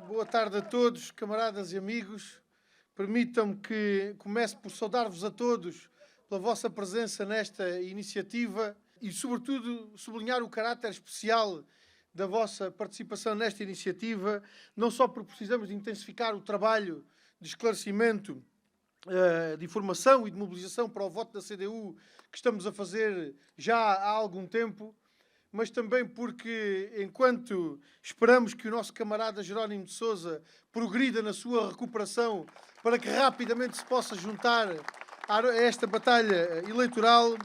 Boa tarde a todos, camaradas e amigos. Permitam-me que comece por saudar-vos a todos pela vossa presença nesta iniciativa e, sobretudo, sublinhar o caráter especial da vossa participação nesta iniciativa, não só porque precisamos de intensificar o trabalho de esclarecimento, de informação e de mobilização para o voto da CDU que estamos a fazer já há algum tempo, mas também porque, enquanto esperamos que o nosso camarada Jerónimo de Sousa progrida na sua recuperação para que rapidamente se possa juntar a esta batalha eleitoral,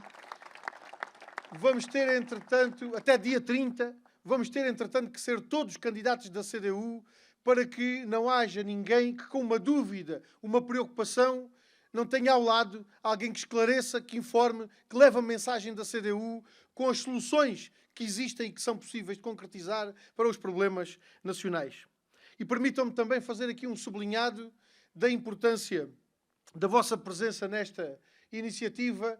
vamos ter, entretanto, até dia 30, vamos ter, entretanto, que ser todos candidatos da CDU para que não haja ninguém que, com uma dúvida, uma preocupação, não tenha ao lado alguém que esclareça, que informe, que leve a mensagem da CDU com as soluções que existem e que são possíveis de concretizar para os problemas nacionais. E permitam-me também fazer aqui um sublinhado da importância da vossa presença nesta iniciativa,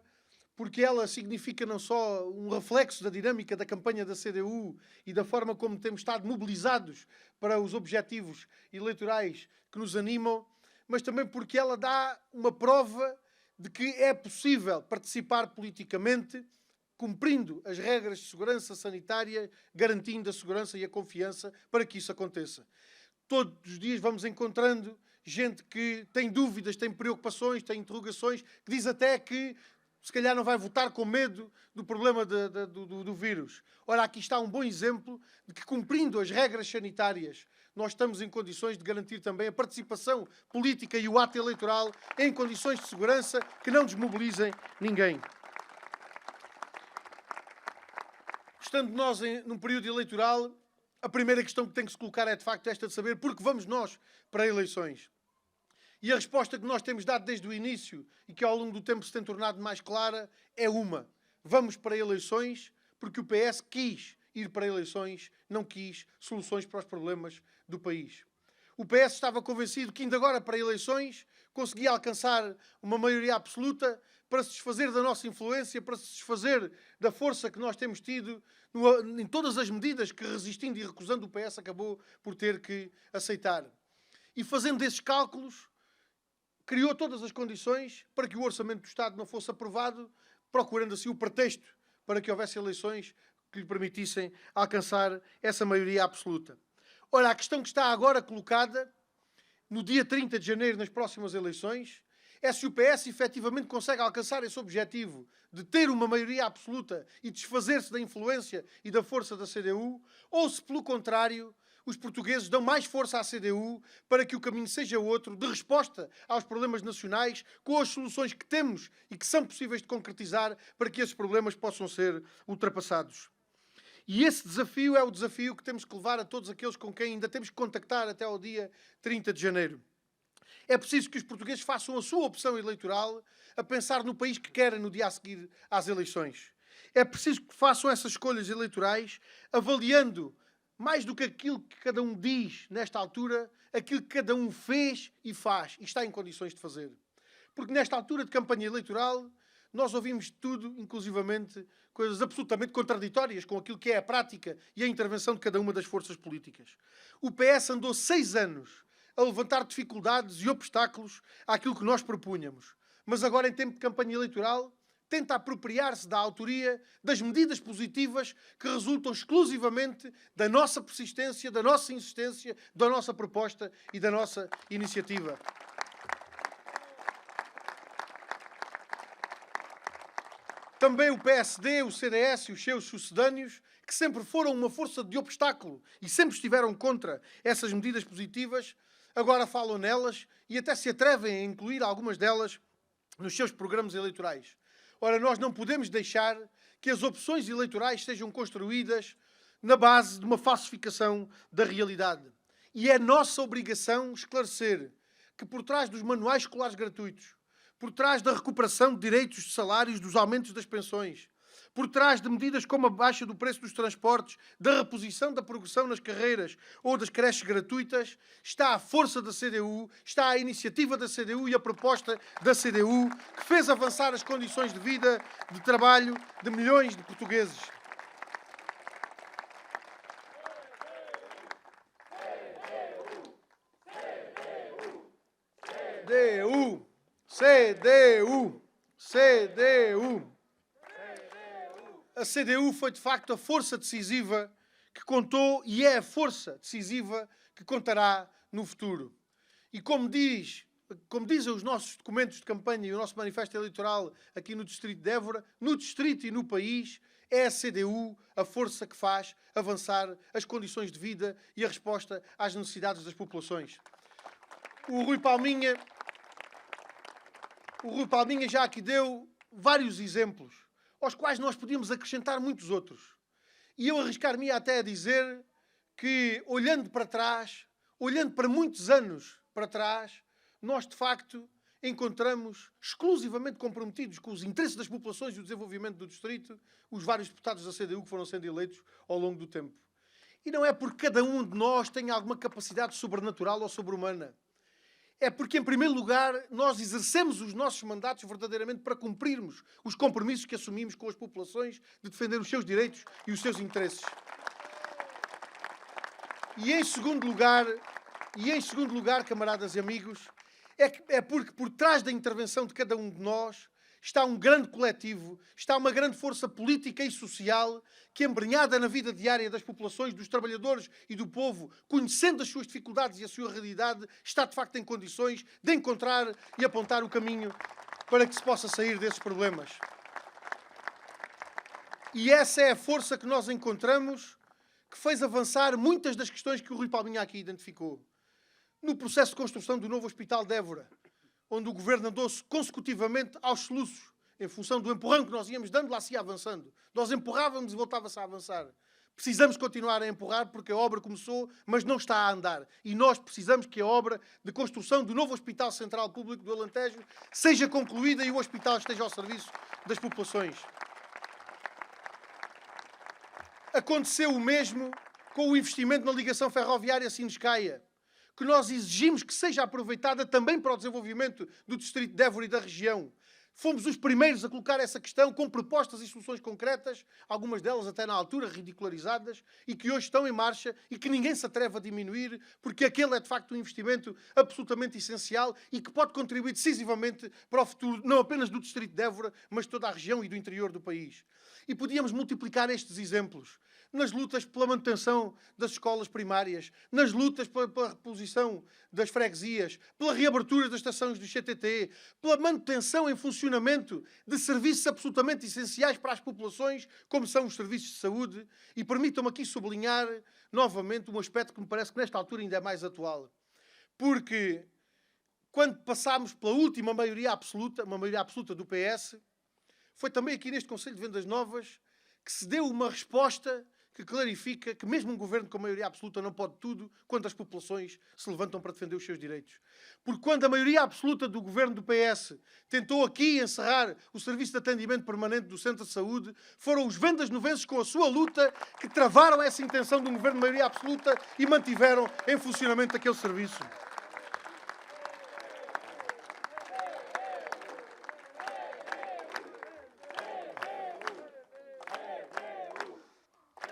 porque ela significa não só um reflexo da dinâmica da campanha da CDU e da forma como temos estado mobilizados para os objetivos eleitorais que nos animam, mas também porque ela dá uma prova de que é possível participar politicamente, cumprindo as regras de segurança sanitária, garantindo a segurança e a confiança para que isso aconteça. Todos os dias vamos encontrando gente que tem dúvidas, tem preocupações, tem interrogações, que diz até que se calhar não vai votar com medo do problema do vírus. Ora, aqui está um bom exemplo de que, cumprindo as regras sanitárias, nós estamos em condições de garantir também a participação política e o ato eleitoral em condições de segurança que não desmobilizem ninguém. Estando nós num período eleitoral, a primeira questão que tem que se colocar é, de facto, esta de saber por que vamos nós para eleições. E a resposta que nós temos dado desde o início e que ao longo do tempo se tem tornado mais clara é uma. Vamos para eleições porque o PS quis ir para eleições, não quis soluções para os problemas do país. O PS estava convencido que, indo agora para eleições, conseguia alcançar uma maioria absoluta para se desfazer da nossa influência, para se desfazer da força que nós temos tido em todas as medidas que, resistindo e recusando, o PS acabou por ter que aceitar. E fazendo esses cálculos, criou todas as condições para que o Orçamento do Estado não fosse aprovado, procurando assim o pretexto para que houvesse eleições que lhe permitissem alcançar essa maioria absoluta. Ora, a questão que está agora colocada, no dia 30 de janeiro, nas próximas eleições, é se o PS efetivamente consegue alcançar esse objetivo de ter uma maioria absoluta e desfazer-se da influência e da força da CDU, ou se, pelo contrário, os portugueses dão mais força à CDU para que o caminho seja outro, de resposta aos problemas nacionais, com as soluções que temos e que são possíveis de concretizar para que esses problemas possam ser ultrapassados. E esse desafio é o desafio que temos que levar a todos aqueles com quem ainda temos que contactar até ao dia 30 de janeiro. É preciso que os portugueses façam a sua opção eleitoral a pensar no país que querem no dia a seguir às eleições. É preciso que façam essas escolhas eleitorais avaliando, mais do que aquilo que cada um diz nesta altura, aquilo que cada um fez e faz e está em condições de fazer. Porque nesta altura de campanha eleitoral nós ouvimos tudo, inclusivamente coisas absolutamente contraditórias com aquilo que é a prática e a intervenção de cada uma das forças políticas. O PS andou 6 anos a levantar dificuldades e obstáculos àquilo que nós propunhamos. Mas agora, em tempo de campanha eleitoral, tenta apropriar-se da autoria das medidas positivas que resultam exclusivamente da nossa persistência, da nossa insistência, da nossa proposta e da nossa iniciativa. Também o PSD, o CDS e os seus sucedâneos, que sempre foram uma força de obstáculo e sempre estiveram contra essas medidas positivas, agora falam nelas e até se atrevem a incluir algumas delas nos seus programas eleitorais. Ora, nós não podemos deixar que as opções eleitorais sejam construídas na base de uma falsificação da realidade. E é nossa obrigação esclarecer que por trás dos manuais escolares gratuitos, por trás da recuperação de direitos de salários, dos aumentos das pensões, por trás de medidas como a baixa do preço dos transportes, da reposição da progressão nas carreiras ou das creches gratuitas, está a força da CDU, está a iniciativa da CDU e a proposta da CDU que fez avançar as condições de vida, de trabalho de milhões de portugueses. CDU. CDU. A CDU foi, de facto, a força decisiva que contou e é a força decisiva que contará no futuro. E como dizem os nossos documentos de campanha e o nosso manifesto eleitoral aqui no Distrito de Évora, no Distrito e no país, é a CDU a força que faz avançar as condições de vida e a resposta às necessidades das populações. O Rui Palminha já aqui deu vários exemplos, aos quais nós podíamos acrescentar muitos outros. E eu arriscar-me até a dizer que, olhando para trás, olhando para muitos anos para trás, nós, de facto, encontramos exclusivamente comprometidos com os interesses das populações e o desenvolvimento do Distrito os vários deputados da CDU que foram sendo eleitos ao longo do tempo. E não é porque cada um de nós tenha alguma capacidade sobrenatural ou sobre-humana. É porque, em primeiro lugar, nós exercemos os nossos mandatos verdadeiramente para cumprirmos os compromissos que assumimos com as populações de defender os seus direitos e os seus interesses. E em segundo lugar, camaradas e amigos, é porque por trás da intervenção de cada um de nós está um grande coletivo, está uma grande força política e social que, embrenhada na vida diária das populações, dos trabalhadores e do povo, conhecendo as suas dificuldades e a sua realidade, está de facto em condições de encontrar e apontar o caminho para que se possa sair desses problemas. E essa é a força que nós encontramos que fez avançar muitas das questões que o Rui Palminha aqui identificou. No processo de construção do novo Hospital de Évora, onde o Governo andou-se consecutivamente aos soluços, em função do empurrão que nós íamos dando, lá se ia avançando. Nós empurrávamos e voltava-se a avançar. Precisamos continuar a empurrar porque a obra começou, mas não está a andar. E nós precisamos que a obra de construção do novo Hospital Central Público do Alentejo seja concluída e o hospital esteja ao serviço das populações. Aconteceu o mesmo com o investimento na ligação ferroviária Sines-Caia, que nós exigimos que seja aproveitada também para o desenvolvimento do Distrito de Évora e da região. Fomos os primeiros a colocar essa questão com propostas e soluções concretas, algumas delas até na altura ridicularizadas, e que hoje estão em marcha e que ninguém se atreve a diminuir, porque aquele é de facto um investimento absolutamente essencial e que pode contribuir decisivamente para o futuro, não apenas do Distrito de Évora, mas de toda a região e do interior do país. E podíamos multiplicar estes exemplos nas lutas pela manutenção das escolas primárias, nas lutas pela reposição das freguesias, pela reabertura das estações do CTT, pela manutenção em funcionamento de serviços absolutamente essenciais para as populações, como são os serviços de saúde. E permitam-me aqui sublinhar novamente um aspecto que me parece que nesta altura ainda é mais atual. Porque quando passámos pela última maioria absoluta, uma maioria absoluta do PS, foi também aqui neste Conselho de Vendas Novas que se deu uma resposta que clarifica que mesmo um governo com maioria absoluta não pode tudo quando as populações se levantam para defender os seus direitos. Porque quando a maioria absoluta do governo do PS tentou aqui encerrar o serviço de atendimento permanente do Centro de Saúde, foram os vendas novenses com a sua luta que travaram essa intenção de um governo de maioria absoluta e mantiveram em funcionamento aquele serviço.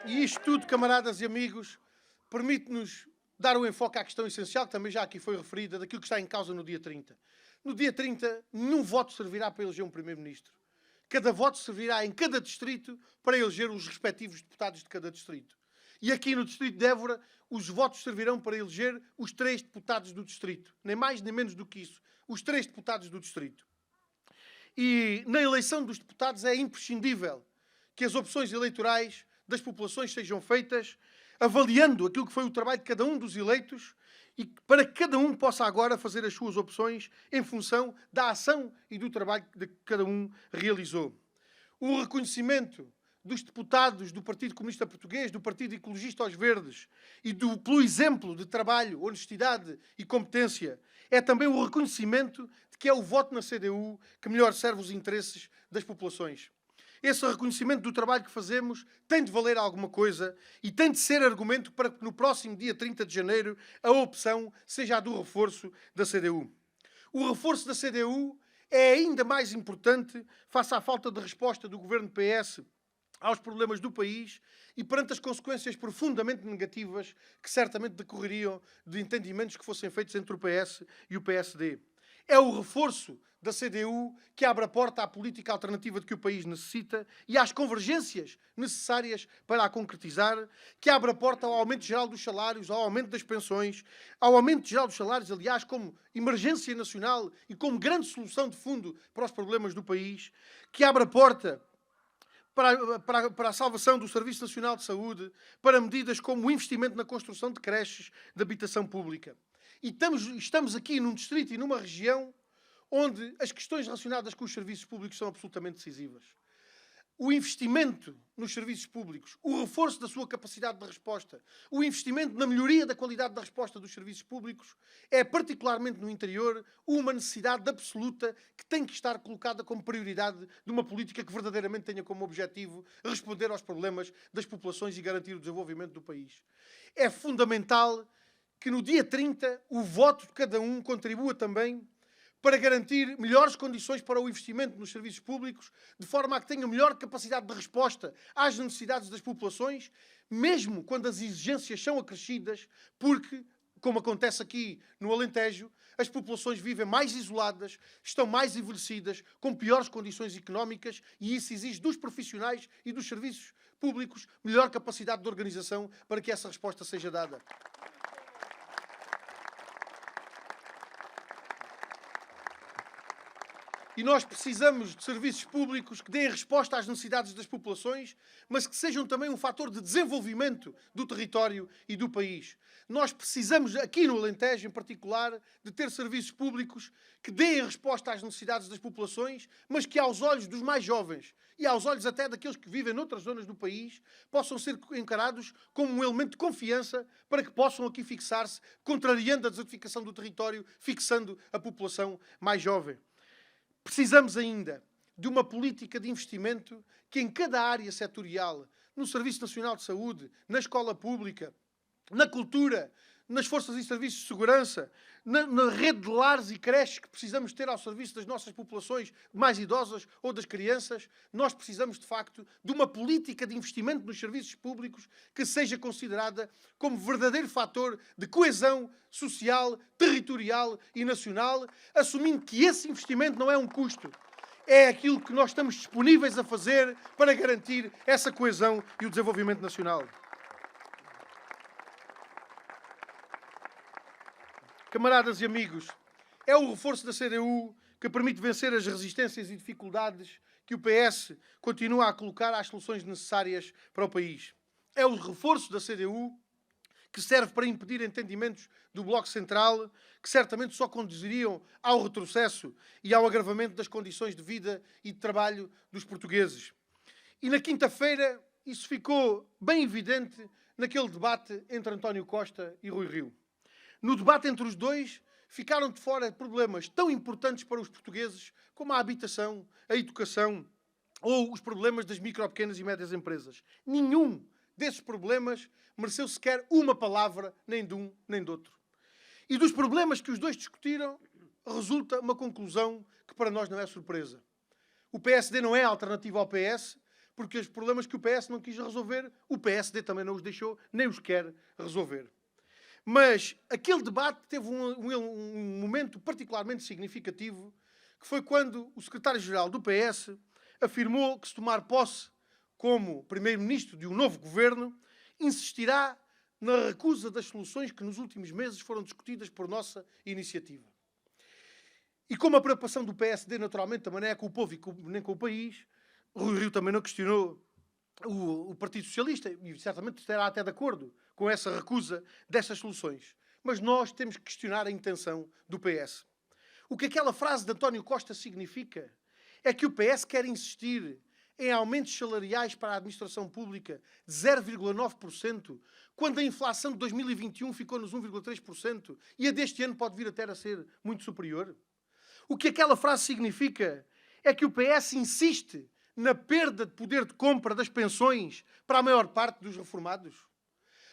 E isto tudo, camaradas e amigos, permite-nos dar um enfoque à questão essencial, que também já aqui foi referida, daquilo que está em causa no dia 30. No dia 30, nenhum voto servirá para eleger um Primeiro-Ministro. Cada voto servirá em cada distrito para eleger os respectivos deputados de cada distrito. E aqui no Distrito de Évora, os votos servirão para eleger os 3 deputados do distrito. Nem mais nem menos do que isso. Os 3 deputados do distrito. E na eleição dos deputados é imprescindível que as opções eleitorais das populações sejam feitas avaliando aquilo que foi o trabalho de cada um dos eleitos e para que cada um possa agora fazer as suas opções em função da ação e do trabalho que cada um realizou. O reconhecimento dos deputados do Partido Comunista Português, do Partido Ecologista aos Verdes e pelo exemplo de trabalho, honestidade e competência, é também o reconhecimento de que é o voto na CDU que melhor serve os interesses das populações. Esse reconhecimento do trabalho que fazemos tem de valer alguma coisa e tem de ser argumento para que no próximo dia 30 de janeiro a opção seja a do reforço da CDU. O reforço da CDU é ainda mais importante face à falta de resposta do governo PS aos problemas do país e perante as consequências profundamente negativas que certamente decorreriam de entendimentos que fossem feitos entre o PS e o PSD. É o reforço da CDU que abre a porta à política alternativa de que o país necessita e às convergências necessárias para a concretizar, que abre a porta ao aumento geral dos salários, ao aumento das pensões, ao aumento geral dos salários, aliás, como emergência nacional e como grande solução de fundo para os problemas do país, que abre a porta para a salvação do Serviço Nacional de Saúde, para medidas como o investimento na construção de creches de habitação pública. E estamos aqui num distrito e numa região onde as questões relacionadas com os serviços públicos são absolutamente decisivas. O investimento nos serviços públicos, o reforço da sua capacidade de resposta, o investimento na melhoria da qualidade da resposta dos serviços públicos é, particularmente no interior, uma necessidade absoluta que tem que estar colocada como prioridade de uma política que verdadeiramente tenha como objetivo responder aos problemas das populações e garantir o desenvolvimento do país. É fundamental que no dia 30 o voto de cada um contribua também para garantir melhores condições para o investimento nos serviços públicos, de forma a que tenha melhor capacidade de resposta às necessidades das populações, mesmo quando as exigências são acrescidas, porque, como acontece aqui no Alentejo, as populações vivem mais isoladas, estão mais envelhecidas, com piores condições económicas, e isso exige dos profissionais e dos serviços públicos melhor capacidade de organização para que essa resposta seja dada. E nós precisamos de serviços públicos que deem resposta às necessidades das populações, mas que sejam também um fator de desenvolvimento do território e do país. Nós precisamos, aqui no Alentejo em particular, de ter serviços públicos que deem resposta às necessidades das populações, mas que aos olhos dos mais jovens e aos olhos até daqueles que vivem noutras zonas do país, possam ser encarados como um elemento de confiança para que possam aqui fixar-se, contrariando a desertificação do território, fixando a população mais jovem. Precisamos ainda de uma política de investimento que em cada área setorial, no Serviço Nacional de Saúde, na escola pública, na cultura, nas forças e serviços de segurança, na rede de lares e creches que precisamos ter ao serviço das nossas populações mais idosas ou das crianças, nós precisamos, de facto, de uma política de investimento nos serviços públicos que seja considerada como verdadeiro fator de coesão social, territorial e nacional, assumindo que esse investimento não é um custo. É aquilo que nós estamos disponíveis a fazer para garantir essa coesão e o desenvolvimento nacional. Camaradas e amigos, é o reforço da CDU que permite vencer as resistências e dificuldades que o PS continua a colocar às soluções necessárias para o país. É o reforço da CDU que serve para impedir entendimentos do Bloco Central, que certamente só conduziriam ao retrocesso e ao agravamento das condições de vida e de trabalho dos portugueses. E na quinta-feira isso ficou bem evidente naquele debate entre António Costa e Rui Rio. No debate entre os dois, ficaram de fora problemas tão importantes para os portugueses como a habitação, a educação ou os problemas das micro, pequenas e médias empresas. Nenhum desses problemas mereceu sequer uma palavra, nem de um nem de outro. E dos problemas que os dois discutiram, resulta uma conclusão que para nós não é surpresa. O PSD não é alternativa ao PS, porque os problemas que o PS não quis resolver, o PSD também não os deixou, nem os quer resolver. Mas aquele debate teve um momento particularmente significativo, que foi quando o secretário-geral do PS afirmou que, se tomar posse como primeiro-ministro de um novo governo, insistirá na recusa das soluções que nos últimos meses foram discutidas por nossa iniciativa. E como a preocupação do PSD, naturalmente, também não é com o povo e nem com o país, Rui Rio também não questionou o Partido Socialista, e certamente estará até de acordo com essa recusa dessas soluções. Mas nós temos que questionar a intenção do PS. O que aquela frase de António Costa significa é que o PS quer insistir em aumentos salariais para a administração pública de 0,9%, quando a inflação de 2021 ficou nos 1,3% e a deste ano pode vir até a ser muito superior. O que aquela frase significa é que o PS insiste na perda de poder de compra das pensões para a maior parte dos reformados.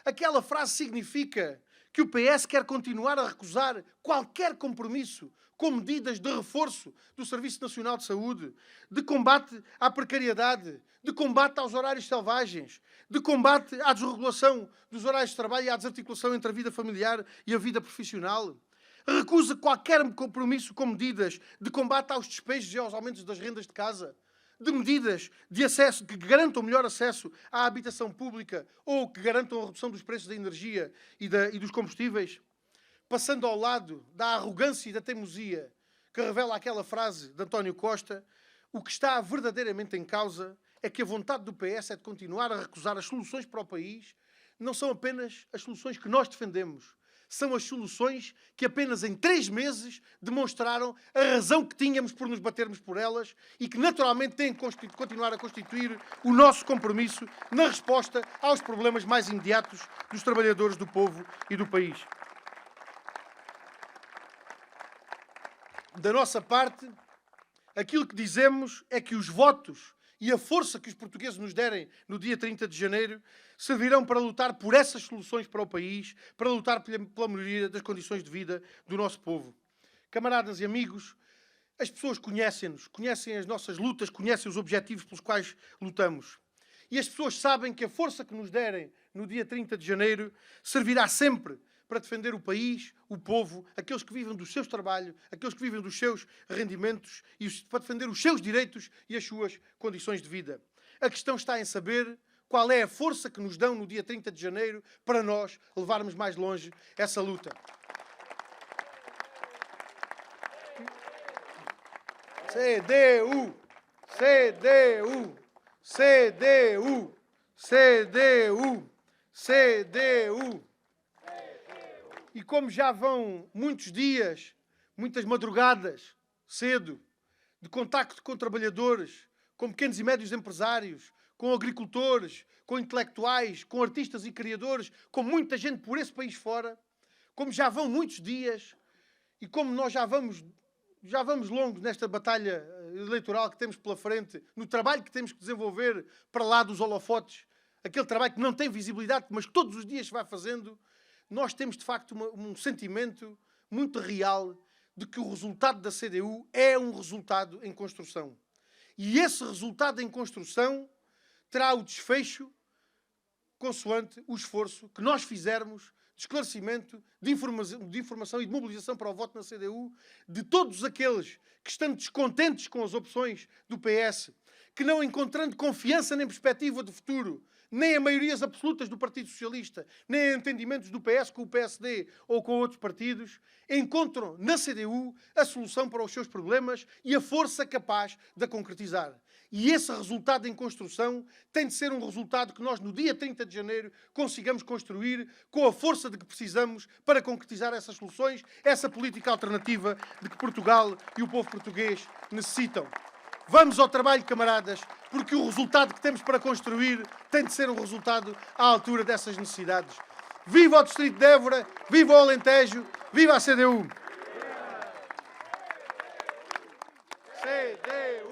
Aquela frase significa que o PS quer continuar a recusar qualquer compromisso com medidas de reforço do Serviço Nacional de Saúde, de combate à precariedade, de combate aos horários selvagens, de combate à desregulação dos horários de trabalho e à desarticulação entre a vida familiar e a vida profissional. Recusa qualquer compromisso com medidas de combate aos despejos e aos aumentos das rendas de casa, de medidas de acesso que garantam melhor acesso à habitação pública ou que garantam a redução dos preços da energia e dos combustíveis, passando ao lado da arrogância e da teimosia que revela aquela frase de António Costa. O que está verdadeiramente em causa é que a vontade do PS é de continuar a recusar as soluções para o país. Não são apenas as soluções que nós defendemos, são as soluções que apenas em 3 meses demonstraram a razão que tínhamos por nos batermos por elas e que naturalmente têm que continuar a constituir o nosso compromisso na resposta aos problemas mais imediatos dos trabalhadores, do povo e do país. Da nossa parte, aquilo que dizemos é que os votos e a força que os portugueses nos derem no dia 30 de janeiro servirão para lutar por essas soluções para o país, para lutar pela melhoria das condições de vida do nosso povo. Camaradas e amigos, as pessoas conhecem-nos, conhecem as nossas lutas, conhecem os objetivos pelos quais lutamos. E as pessoas sabem que a força que nos derem no dia 30 de janeiro servirá sempre para defender o país, o povo, aqueles que vivem dos seus trabalhos, aqueles que vivem dos seus rendimentos e para defender os seus direitos e as suas condições de vida. A questão está em saber qual é a força que nos dão no dia 30 de janeiro para nós levarmos mais longe essa luta. CDU! CDU! CDU! CDU! CDU! E como já vão muitos dias, muitas madrugadas, cedo, de contacto com trabalhadores, com pequenos e médios empresários, com agricultores, com intelectuais, com artistas e criadores, com muita gente por esse país fora, como já vão muitos dias e como nós já vamos longos nesta batalha eleitoral que temos pela frente, no trabalho que temos que desenvolver para lá dos holofotes, aquele trabalho que não tem visibilidade, mas que todos os dias se vai fazendo, nós temos, de facto, um sentimento muito real de que o resultado da CDU é um resultado em construção. E esse resultado em construção terá o desfecho consoante o esforço que nós fizermos de esclarecimento, de informação e de mobilização para o voto na CDU, de todos aqueles que estão descontentes com as opções do PS, que não encontrando confiança nem perspectiva de futuro, nem a maiorias absolutas do Partido Socialista, nem entendimentos do PS com o PSD ou com outros partidos, encontram na CDU a solução para os seus problemas e a força capaz de a concretizar. E esse resultado em construção tem de ser um resultado que nós, no dia 30 de janeiro, consigamos construir com a força de que precisamos para concretizar essas soluções, essa política alternativa de que Portugal e o povo português necessitam. Vamos ao trabalho, camaradas, porque o resultado que temos para construir tem de ser um resultado à altura dessas necessidades. Viva o Distrito de Évora, viva o Alentejo, viva a CDU! CDU!